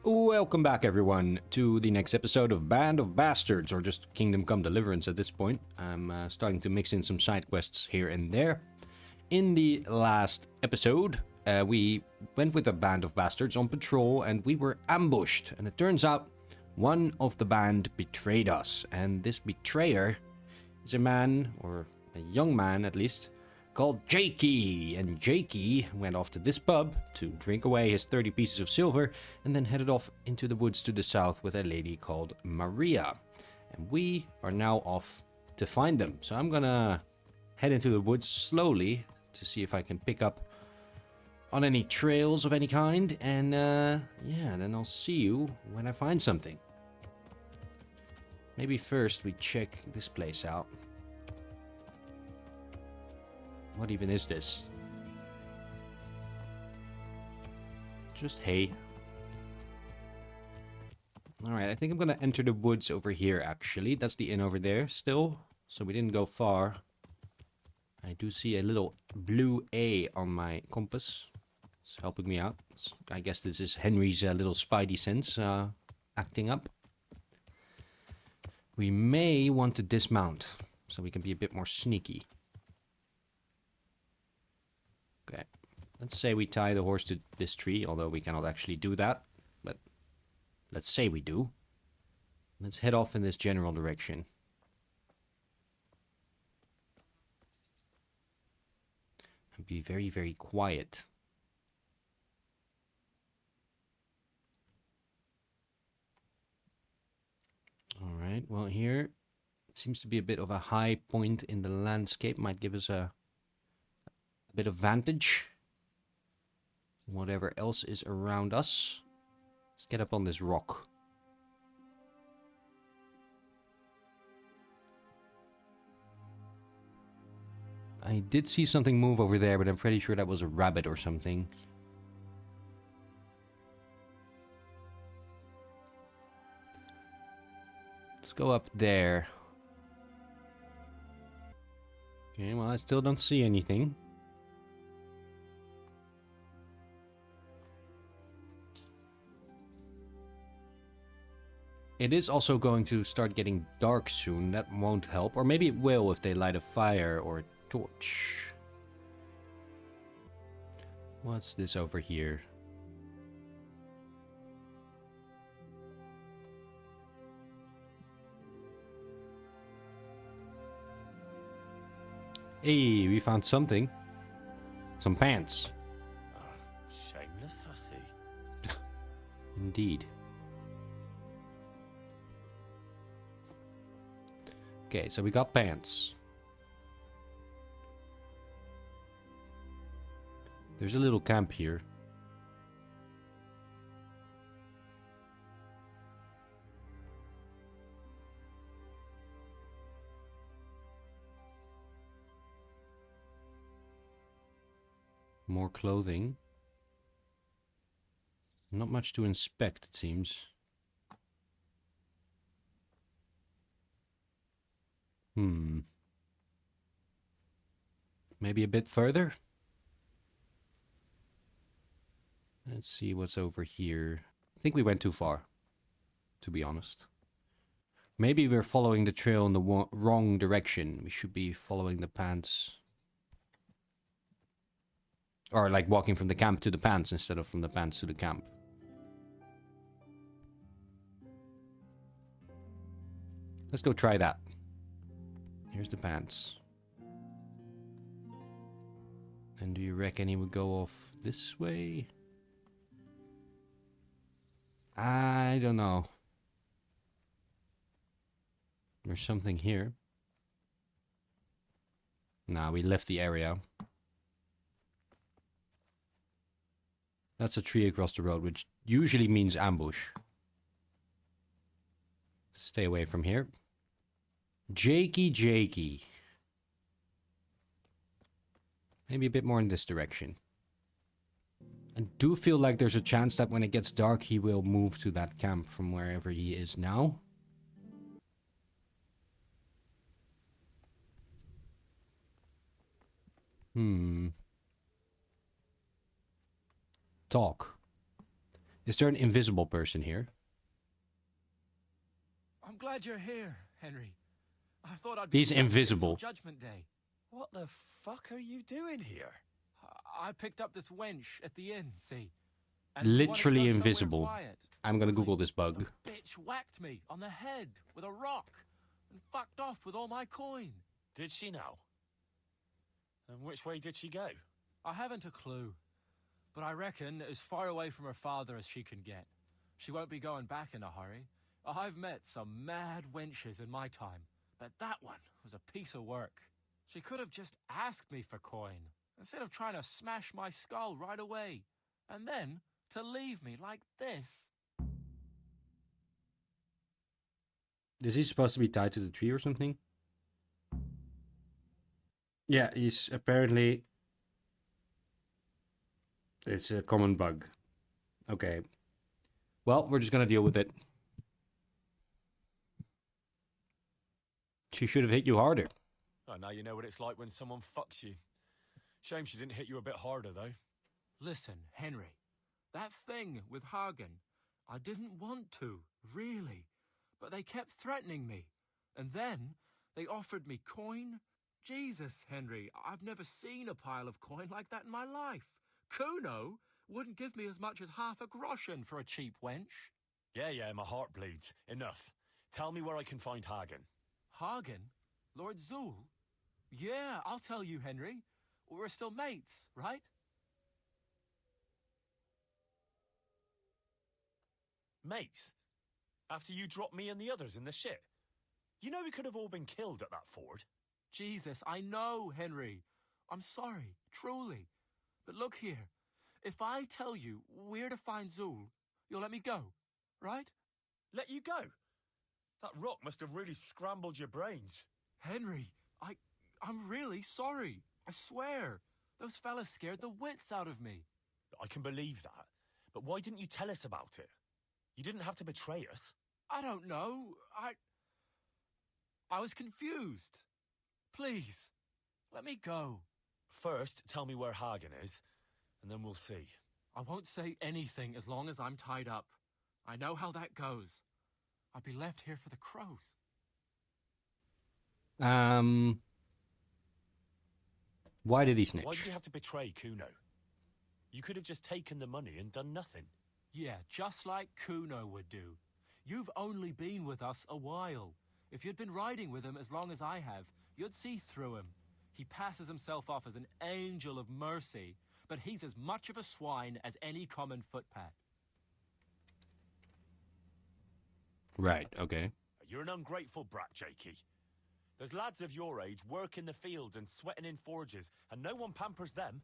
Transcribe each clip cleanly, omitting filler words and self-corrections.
Welcome back, everyone, to the next episode of Band of Bastards, or just Kingdom Come Deliverance at this point. I'm starting to mix in some side quests here and there. In the last episode, we went with a Band of Bastards on patrol, and we were ambushed. And it turns out one of the band betrayed us, and this betrayer is a man, or a young man at least, called Jakey, and Jakey went off to this pub to drink away his 30 pieces of silver and then headed off into the woods to the south with a lady called Maria. And we are now off to find them. So I'm gonna head into the woods slowly to see if I can pick up on any trails of any kind, and yeah, then I'll see you when I find something. Maybe first we check this place out. What even is this? Just hay. Alright, I think I'm gonna enter the woods over here, actually. That's the inn over there still. So we didn't go far. I do see a little blue A on my compass. It's helping me out. I guess this is Henry's little spidey sense acting up. We may want to dismount so we can be a bit more sneaky. Okay, let's say we tie the horse to this tree, although we cannot actually do that, but let's say we do. Let's head off in this general direction. And be very, very quiet. Alright, well here seems to be a bit of a high point in the landscape. Might give us a bit of vantage. Whatever else is around us. Let's get up on this rock. I did see something move over there, but I'm pretty sure that was a rabbit or something. Let's go up there. Okay, well, I still don't see anything. It is also going to start getting dark soon. That won't help. Or maybe it will if they light a fire or a torch. What's this over here? Hey, we found something. Some pants. Shameless hussy. Indeed. Okay, so we got pants. There's a little camp here. More clothing. Not much to inspect, it seems. Maybe a bit further? Let's see what's over here. I think we went too far, to be honest. Maybe we're following the trail in the wrong direction. We should be following the pants. Or like walking from the camp to the pants instead of from the pants to the camp. Let's go try that. Here's the pants. And do you reckon he would go off this way? I don't know. There's something here. Nah, we left the area. That's a tree across the road, which usually means ambush. Stay away from here. Jakey. Maybe a bit more in this direction. I do feel like there's a chance that when it gets dark, he will move to that camp from wherever he is now. Talk. Is there an invisible person here? I'm glad you're here, Henry. I thought I'd be He's stuck here invisible. till Judgment Day. What the fuck are you doing here? I picked up this wench at the inn, see? And we wanted to Literally go somewhere invisible. quiet. I'm gonna Google Only this bug. The bitch whacked me on the head with a rock and fucked off with all my coin. Did she now? And which way did she go? I haven't a clue, but I reckon as far away from her father as she can get. She won't be going back in a hurry. I've met some mad wenches in my time, but that one was a piece of work. She could have just asked me for coin, instead of trying to smash my skull right away, and then to leave me like this. Is he supposed to be tied to the tree or something? Yeah, he's apparently... It's a common bug. Okay. Well, we're just gonna deal with it. She should have hit you harder. Oh, now you know what it's like when someone fucks you. Shame she didn't hit you a bit harder, though. Listen, Henry, that thing with Hagen, I didn't want to, really. But they kept threatening me. And then they offered me coin. Jesus, Henry, I've never seen a pile of coin like that in my life. Kuno wouldn't give me as much as half a groschen for a cheap wench. Yeah, my heart bleeds. Enough. Tell me where I can find Hagen. Hagen? Lord Zoul? Yeah, I'll tell you, Henry. We're still mates, right? Mates? After you dropped me and the others in the shit? You know we could have all been killed at that ford. Jesus, I know, Henry. I'm sorry, truly. But look here. If I tell you where to find Zoul, you'll let me go, right? Let you go? That rock must have really scrambled your brains. Henry, I'm really sorry. I swear. Those fellas scared the wits out of me. I can believe that. But why didn't you tell us about it? You didn't have to betray us. I don't know. I was confused. Please, let me go. First, tell me where Hagen is, and then we'll see. I won't say anything as long as I'm tied up. I know how that goes. I'll be left here for the crows. Why did he snitch? Why did you have to betray Kuno? You could have just taken the money and done nothing. Yeah, just like Kuno would do. You've only been with us a while. If you'd been riding with him as long as I have, you'd see through him. He passes himself off as an angel of mercy, but he's as much of a swine as any common footpad. Right, okay. You're an ungrateful brat, Jakey. There's lads of your age work in the field and sweating in forges, and no one pampers them.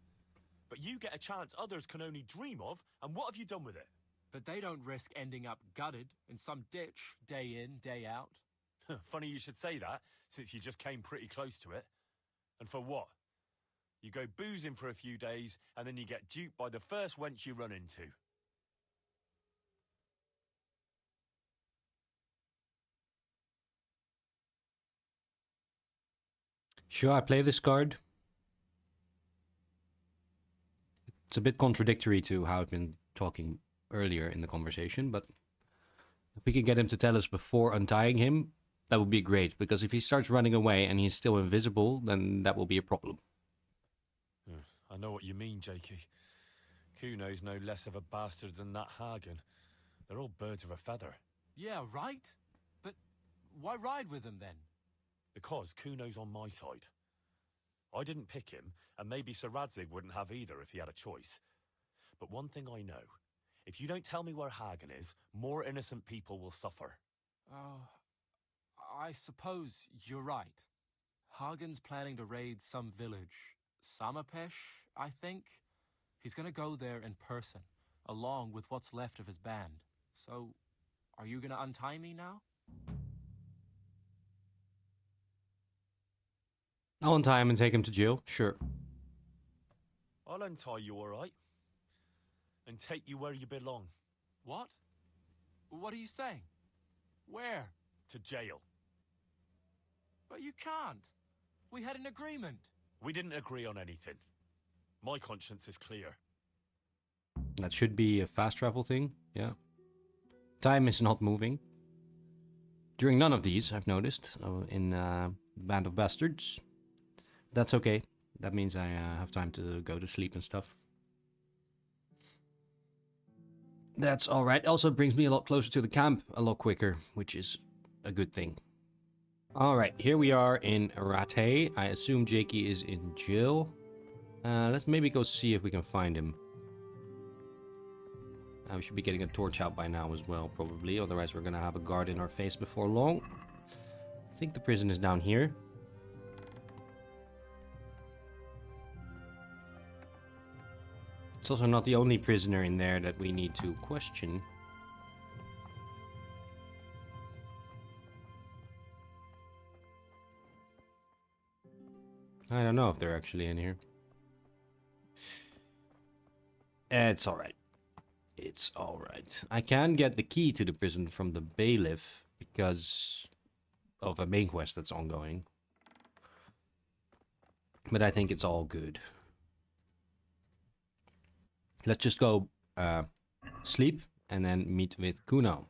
But you get a chance others can only dream of, and what have you done with it? But they don't risk ending up gutted in some ditch, day in, day out. Funny you should say that, since you just came pretty close to it. And for what? You go boozing for a few days, and then you get duped by the first wench you run into. Should I play this card? It's a bit contradictory to how I've been talking earlier in the conversation, but if we can get him to tell us before untying him, that would be great, because if he starts running away and he's still invisible, then that will be a problem. I know what you mean, Jakey. Kuno's no less of a bastard than that Hagen. They're all birds of a feather. Yeah, right? But why ride with him then? Because Kuno's on my side. I didn't pick him, and maybe Sir Radzig wouldn't have either if he had a choice. But one thing I know, if you don't tell me where Hagen is, more innocent people will suffer. Oh, I suppose you're right. Hagen's planning to raid some village. Samapesh, I think. He's gonna go there in person, along with what's left of his band. So, are you gonna untie me now? I'll untie him and take him to jail, sure. I'll untie you, all right? And take you where you belong. What? What are you saying? Where? To jail. But you can't. We had an agreement. We didn't agree on anything. My conscience is clear. That should be a fast travel thing. Yeah. Time is not moving. During none of these, I've noticed, in Band of Bastards. That's okay. That means I have time to go to sleep and stuff. That's alright. Also brings me a lot closer to the camp a lot quicker, which is a good thing. Alright, here we are in Radzig. I assume Jakey is in jail. Let's maybe go see if we can find him. We should be getting a torch out by now as well, probably. Otherwise we're gonna have a guard in our face before long. I think the prison is down here. It's also not the only prisoner in there that we need to question. I don't know if they're actually in here. It's alright. It's alright. I can get the key to the prison from the bailiff because of a main quest that's ongoing. But I think it's all good. Let's just go sleep and then meet with Kuno.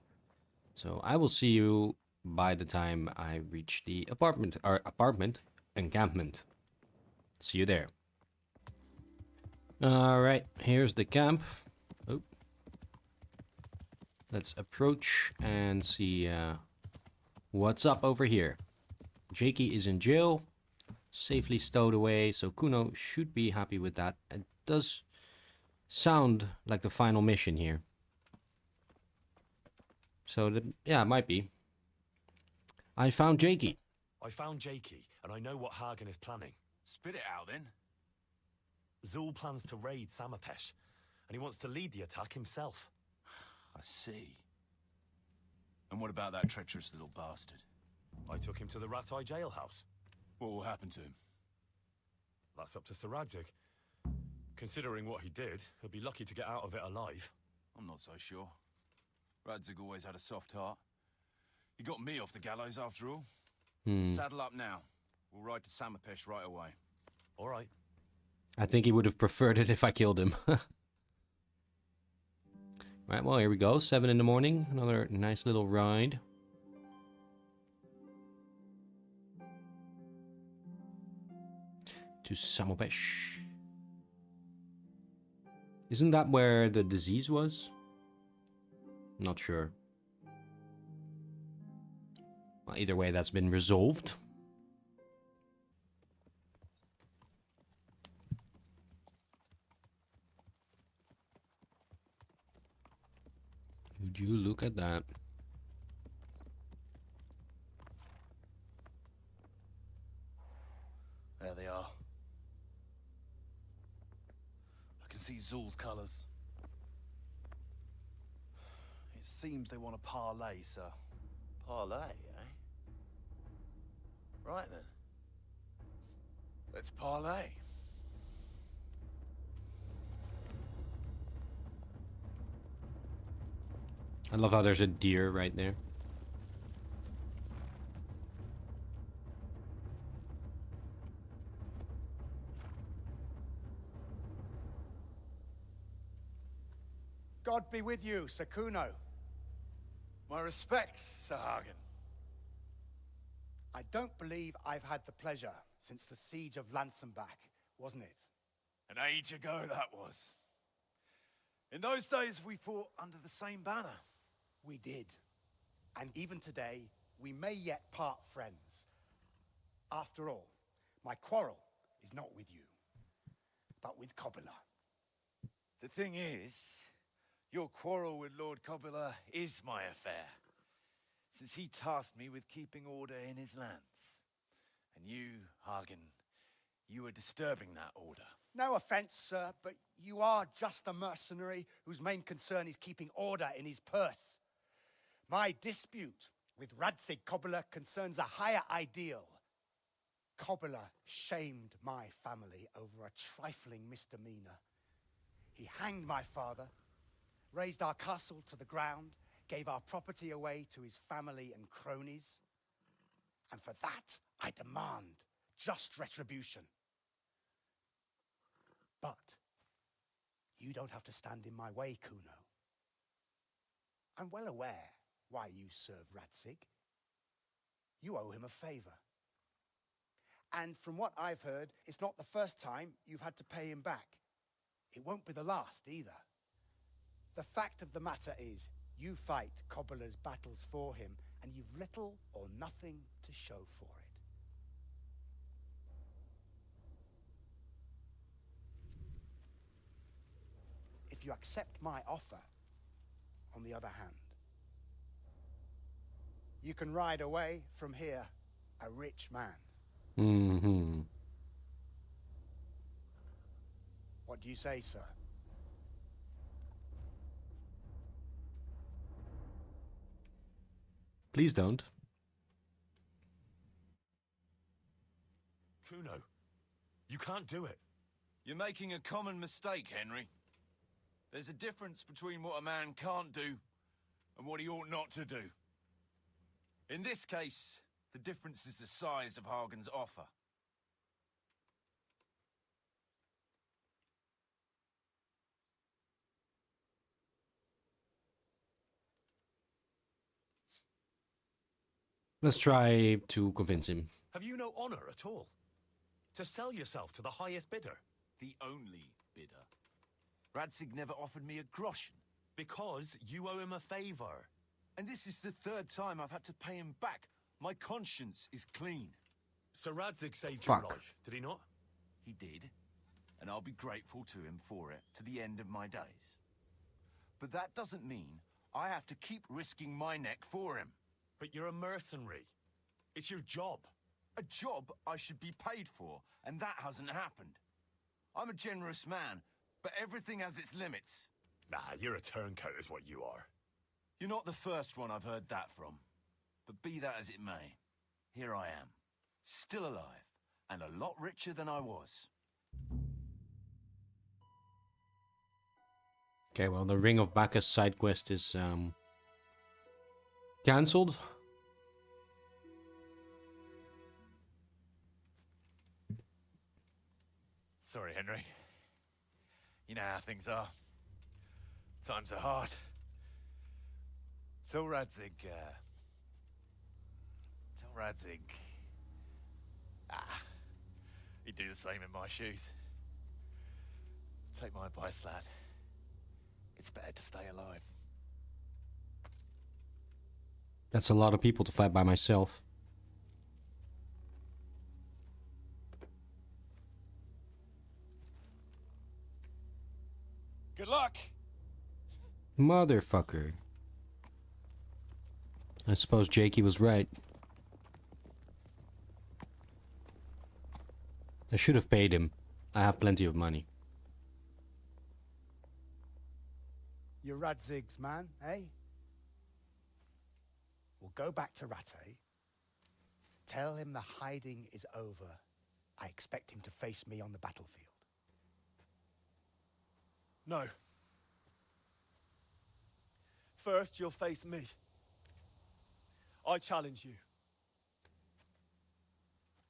So I will see you by the time I reach the encampment. See you there. Alright, here's the camp. Oh. Let's approach and see what's up over here. Jakey is in jail, safely stowed away, so Kuno should be happy with that. It does sound like the final mission here. So, yeah, it might be. I found Jakey. I found Jakey, and I know what Hagen is planning. Spit it out, then. Zoul plans to raid Samapesh, and he wants to lead the attack himself. I see. And what about that treacherous little bastard? I took him to the Radzig jailhouse. What will happen to him? That's up to Sir Radzig. Considering what he did, he'll be lucky to get out of it alive. I'm not so sure. Radzig always had a soft heart. He got me off the gallows after all. Saddle up now. We'll ride to Samapesh right away. All right. I think he would have preferred it if I killed him. Right, well, here we go. 7 in the morning. Another nice little ride. To Samapesh. Isn't that where the disease was? Not sure. Well, either way, that's been resolved. Would you look at that? There they are. I can see Zoul's colours. It seems they want to parlay, sir. Parlay, eh? Right then. Let's parlay. I love how there's a deer right there. God be with you, Sir Kuno. My respects, Sir Hagen. I don't believe I've had the pleasure since the siege of Lansenbach, wasn't it? An age ago that was. In those days we fought under the same banner. We did. And even today, we may yet part friends. After all, my quarrel is not with you, but with Cobula. The thing is, your quarrel with Lord Cobula is my affair, since he tasked me with keeping order in his lands. And you, Hagen, you are disturbing that order. No offense, sir, but you are just a mercenary whose main concern is keeping order in his purse. My dispute with Radzig Cobula concerns a higher ideal. Cobula shamed my family over a trifling misdemeanor. He hanged my father, razed our castle to the ground, gave our property away to his family and cronies. And for that, I demand just retribution. But you don't have to stand in my way, Kuno. I'm well aware why you serve Radzig. You owe him a favor. And from what I've heard, it's not the first time you've had to pay him back. It won't be the last either. The fact of the matter is, you fight Cobbler's battles for him, and you've little or nothing to show for it. If you accept my offer, on the other hand, you can ride away from here a rich man. Mm-hmm. What do you say, sir? Please don't. Kuno, you can't do it. You're making a common mistake, Henry. There's a difference between what a man can't do and what he ought not to do. In this case, the difference is the size of Hagen's offer. Let's try to convince him. Have you no honor at all? To sell yourself to the highest bidder? The only bidder. Radzig never offered me a groschen. Because you owe him a favor. And this is the third time I've had to pay him back. My conscience is clean. Sir Radzig saved Fuck. your life, did he not? He did, and I'll be grateful to him for it to the end of my days. But that doesn't mean I have to keep risking my neck for him. But you're a mercenary. It's your job. A job I should be paid for, and that hasn't happened. I'm a generous man, but everything has its limits. Nah, you're a turncoat is what you are. You're not the first one I've heard that from. But be that as it may, here I am, still alive, and a lot richer than I was. Okay, well, the Ring of Bacchus side quest is cancelled. Sorry, Henry. You know how things are. Times are hard. Tell Radzig, he'd do the same in my shoes. Take my advice, lad. It's better to stay alive. That's a lot of people to fight by myself. Good luck! Motherfucker. I suppose Jakey was right. I should have paid him. I have plenty of money. You're Radzig's man, eh? We'll go back to Rattay. Tell him the hiding is over. I expect him to face me on the battlefield. No. First, you'll face me. I challenge you.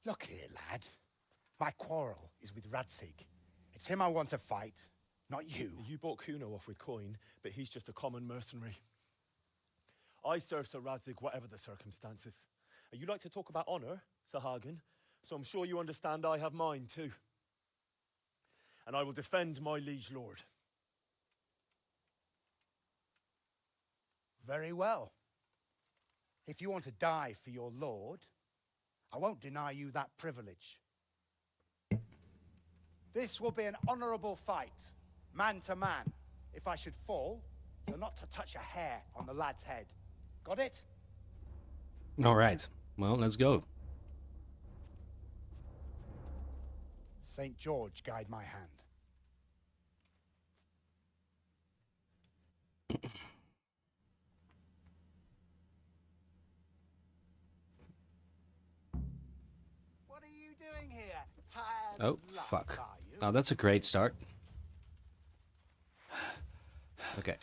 Look here, lad. My quarrel is with Radzig. It's him I want to fight, not you. You bought Kuno off with coin, but he's just a common mercenary. I serve Sir Radzig whatever the circumstances. And you like to talk about honor, Sir Hagen, so I'm sure you understand I have mine too. And I will defend my liege lord. Very well. If you want to die for your lord, I won't deny you that privilege. This will be an honorable fight, man to man. If I should fall, you're not to touch a hair on the lad's head. Got it? Alright, well, let's go. St. George guide my hand. What are you doing here? Tired Oh, of luck, fuck. are you? Oh, that's a great start. Okay.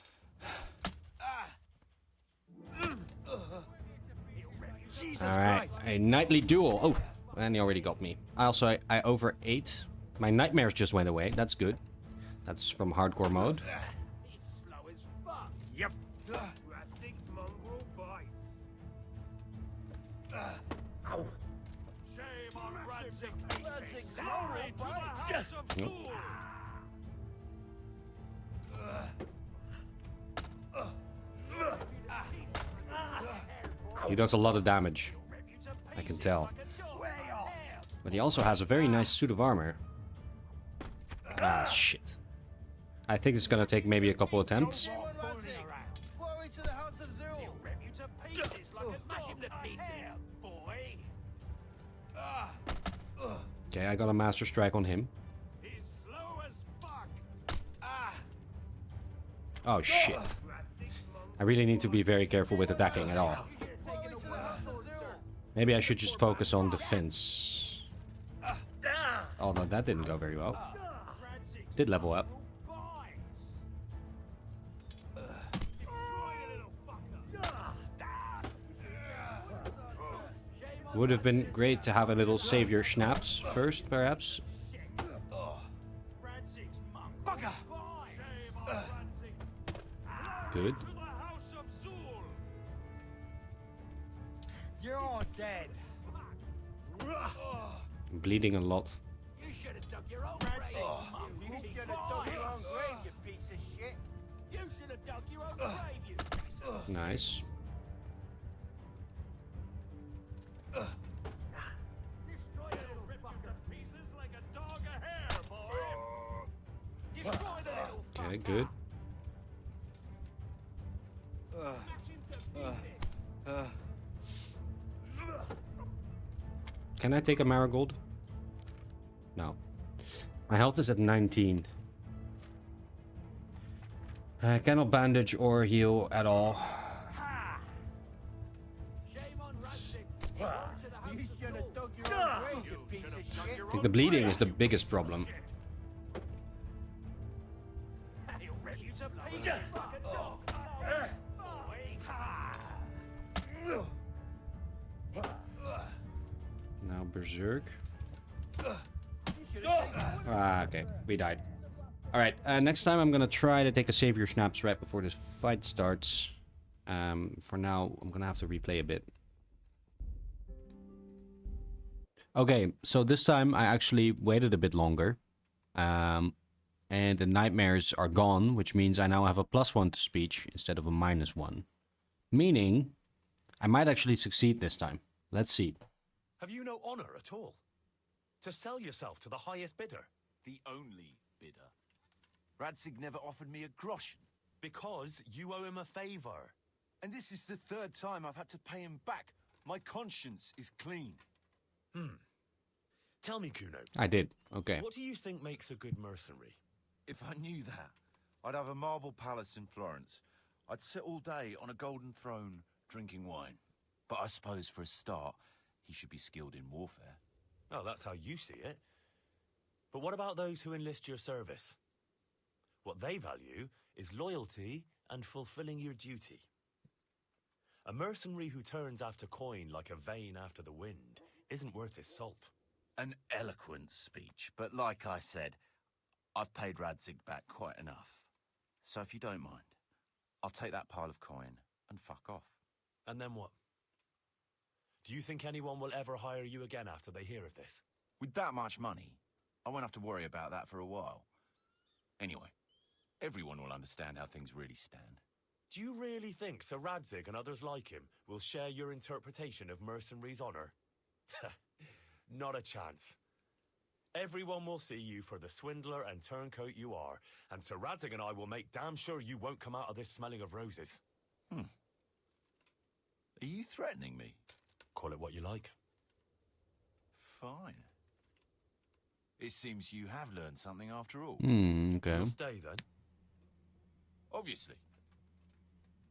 Jesus Alright, Christ! a nightly duel. Oh, and he already got me. I overate. My nightmares just went away. That's good. That's from hardcore mode. He's slow as fuck. Yep. Shame on Radzig. Radzig's glory to the house of Zoul. He does a lot of damage, I can tell. But he also has a very nice suit of armor. Ah, shit. I think it's gonna take maybe a couple attempts. Glory to the house of Zoul. Rip you to pieces like a smash him to pieces, boy. Okay, I got a master strike on him. He's slow as fuck. Oh shit. I really need to be very careful with attacking at all. Glory to the house of Zoul. Maybe I should just focus on defense. Oh no, that didn't go very well. Did level up. Would have been great to have a little savior schnapps first, perhaps. Good. You're dead. I'm bleeding a lot. You should have dug your own grave. You should have dug your own grave, you piece of shit. You should have dug your own grave, you piece of... Nice. Destroy the little fucker pieces like a dog a hare, boy. Destroy the little fucker. Okay, good. Smash him to pieces. Can I take a marigold? No. My health is at 19. I cannot bandage or heal at all. Shame on Radzig. You should have dug your own grave, you piece of shit. I think the bleeding is the biggest problem. He'll rip you to pieces like a dog. Now berserk. Ah, okay. We died. Alright, next time I'm gonna try to take a savior schnapps right before this fight starts. For now, I'm gonna have to replay a bit. Okay, so this time I actually waited a bit longer. And the nightmares are gone, which means I now have a +1 to speech instead of a -1. Meaning, I might actually succeed this time. Let's see. Have you no honor at all? To sell yourself to the highest bidder? The only bidder. Radzig never offered me a groschen. Because you owe him a favor. And this is the third time I've had to pay him back. My conscience is clean. Tell me, Kuno, I did. Okay. what do you think makes a good mercenary? If I knew that, I'd have a marble palace in Florence. I'd sit all day on a golden throne, drinking wine. But I suppose for a start, he should be skilled in warfare. Oh, that's how you see it. But what about those who enlist your service? What they value is loyalty and fulfilling your duty. A mercenary who turns after coin like a vane after the wind isn't worth his salt. An eloquent speech, but like I said, I've paid Radzig back quite enough. So if you don't mind, I'll take that pile of coin and fuck off. And then what? Do you think anyone will ever hire you again after they hear of this? With that much money, I won't have to worry about that for a while. Anyway, everyone will understand how things really stand. Do you really think Sir Radzig and others like him will share your interpretation of mercenaries' honor? Not a chance. Everyone will see you for the swindler and turncoat you are, and Sir Radzig and I will make damn sure you won't come out of this smelling of roses. Are you threatening me? Call it what you like. Fine. It seems you have learned something after all. Okay. You'll stay then. Obviously.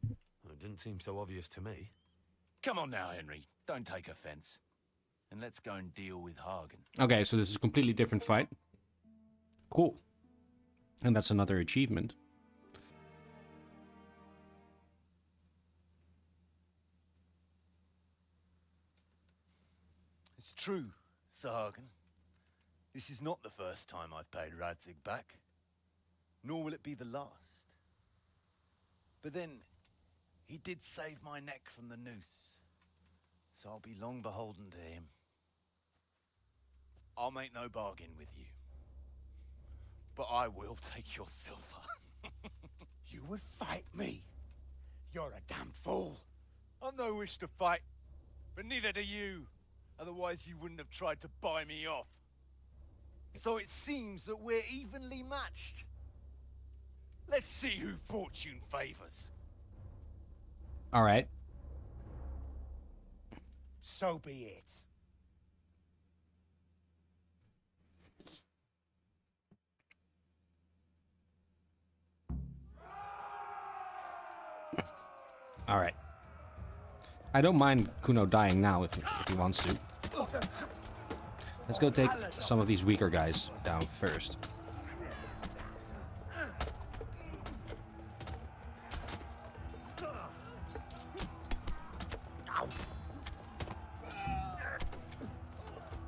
It didn't seem so obvious to me. Come on now, Henry. Don't take offense. And let's go and deal with Hagen. Okay, so this is a completely different fight. Cool. And that's another achievement. It's true, Sir Hagen. This is not the first time I've paid Radzig back. Nor will it be the last. But then, he did save my neck from the noose. so I'll be long beholden to him. I'll make no bargain with you, but I will take your silver. You would fight me? You're a damn fool. I've no wish to fight, but neither do you. Otherwise you wouldn't have tried to buy me off. So it seems that we're evenly matched. Let's see who fortune favors. All right. So be it. All right. I don't mind Kuno dying now if he wants to. Let's go take some of these weaker guys down first.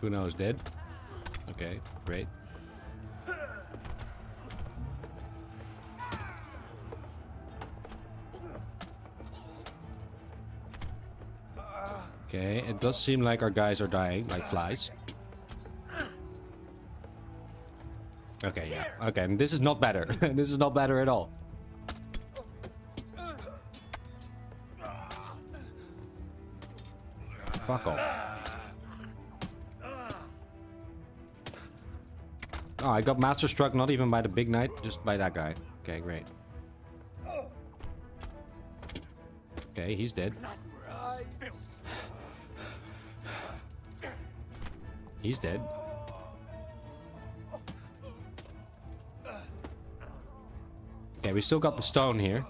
Kuno is dead. Okay, great. Okay, it does seem like our guys are dying like flies. Okay, yeah. Okay, and this is not better. This is not better at all. Fuck off. Oh, I got master struck not even by the big knight, just by that guy. Okay, great. Okay, he's dead. He's dead. Okay, we still got the stone here.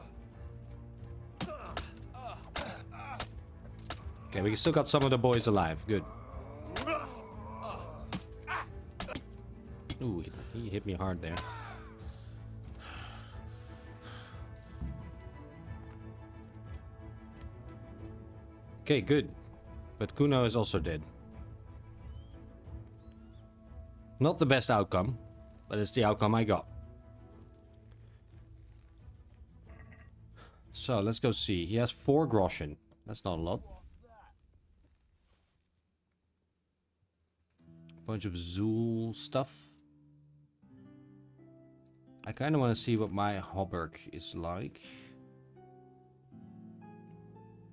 Okay, we still got some of the boys alive. Good. Ooh, he hit me hard there. Okay, good. But Kuno is also dead. Not the best outcome, but it's the outcome I got. So, let's go see. He has 4 groschen. That's not a lot. Bunch of Zoul stuff. I kind of want to see what my hauberk is like.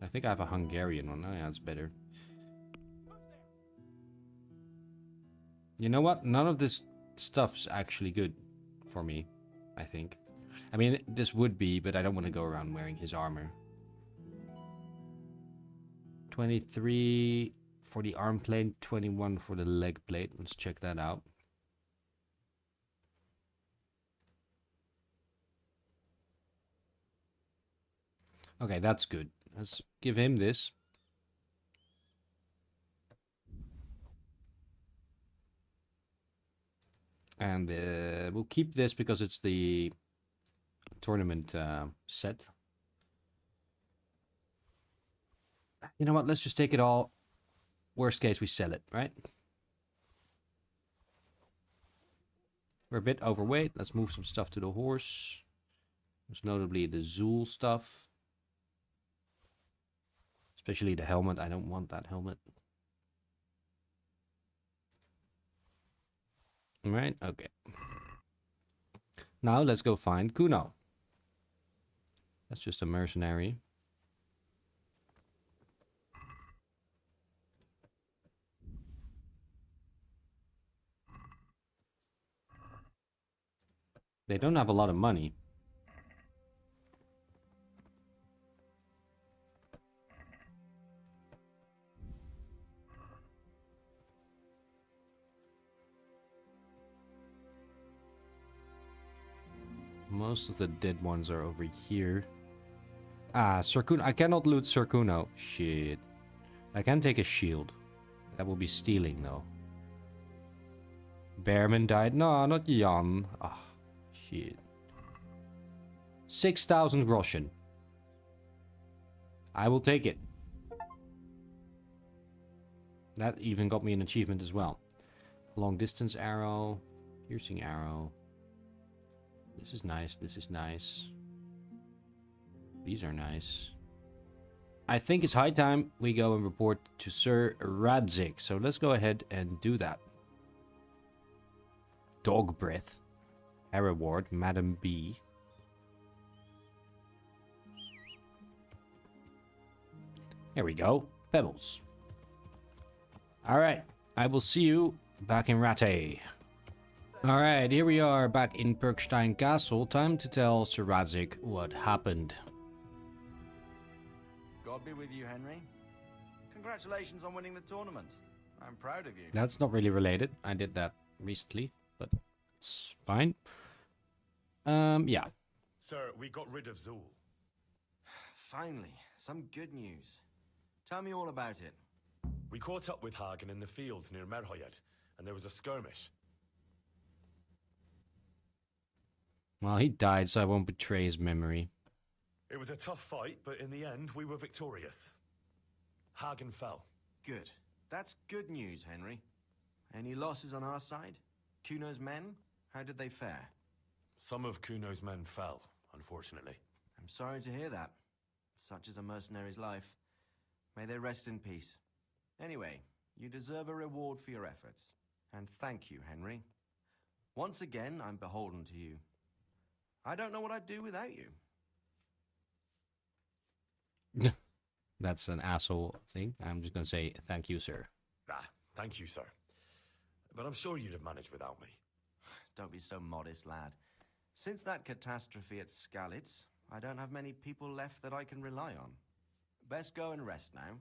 I think I have a Hungarian one. Oh, yeah, that's better. You know what? None of this stuff's actually good for me, I think. I mean, this would be, but I don't want to go around wearing his armor. 23 for the arm plate, 21 for the leg plate. Let's check that out. Okay, that's good. Let's give him this. And we'll keep this because it's the tournament set. You know what? Let's just take it all. Worst case, we sell it, right? We're a bit overweight. Let's move some stuff to the horse. Most notably the Zoul stuff. Especially the helmet. I don't want that helmet. Right? Okay. Now let's go find Kuno. That's just a mercenary. They don't have a lot of money. Most of the dead ones are over here. Ah, Sir Kuno. I cannot loot Sir Kuno. Shit. I can take a shield. That will be stealing, though. Bearman died. No, not Jan. Ah, shit. 6,000 groschen. I will take it. That even got me an achievement as well. Long distance arrow. Piercing arrow. This is nice. This is nice. These are nice. I think it's high time we go and report to Sir Radzig. So let's go ahead and do that. Dog breath. A reward, Madam B. Here we go. Pebbles. Alright. I will see you back in Rattay. Alright, here we are back in Perkstein Castle. Time to tell Sir Radzig what happened. God be with you, Henry. Congratulations on winning the tournament. I'm proud of you. That's not really related. I did that recently, but it's fine. Yeah. Sir, we got rid of Zoul. Finally, some good news. Tell me all about it. We caught up with Hagen in the fields near Merhoyed, and there was a skirmish. Well, he died, so I won't betray his memory. It was a tough fight, but in the end, we were victorious. Hagen fell. Good. That's good news, Henry. Any losses on our side? Kuno's men? How did they fare? Some of Kuno's men fell, unfortunately. I'm sorry to hear that. Such is a mercenary's life. May they rest in peace. Anyway, you deserve a reward for your efforts. And thank you, Henry. Once again, I'm beholden to you. I don't know what I'd do without you. That's an asshole thing. I'm just gonna say thank you, sir. Ah, thank you, sir. But I'm sure you'd have managed without me. Don't be so modest, lad. Since that catastrophe at Skalitz, I don't have many people left that I can rely on. Best go and rest now.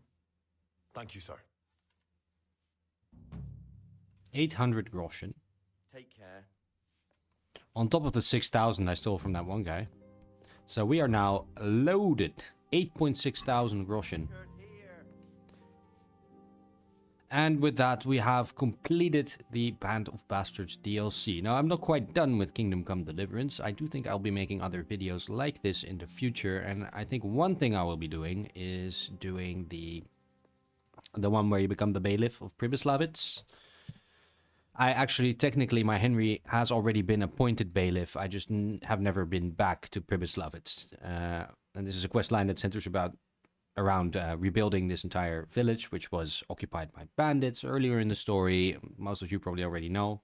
Thank you, sir. 800 groschen. Take care. On top of the 6,000 I stole from that one guy. So we are now loaded. 8.6 thousand groschen. And with that, we have completed the Band of Bastards DLC. Now, I'm not quite done with Kingdom Come Deliverance. I do think I'll be making other videos like this in the future. And I think one thing I will be doing is doing the one where you become the bailiff of Pribyslavitz. I actually, technically, my Henry has already been appointed bailiff. I just have never been back to Pribyslavitz. And this is a quest line that centers around rebuilding this entire village, which was occupied by bandits earlier in the story. Most of you probably already know.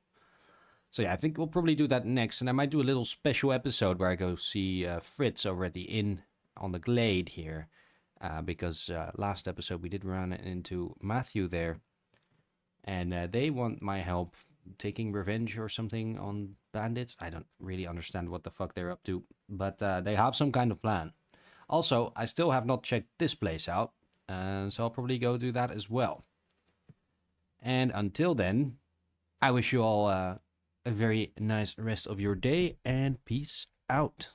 So yeah, I think we'll probably do that next. And I might do a little special episode where I go see Fritz over at the inn on the Glade here. Because last episode we did run into Matthew there. And they want my help taking revenge or something on bandits. I don't really understand what the fuck they're up to. But they have some kind of plan. Also, I still have not checked this place out, so I'll probably go do that as well. And until then, I wish you all a very nice rest of your day, and peace out.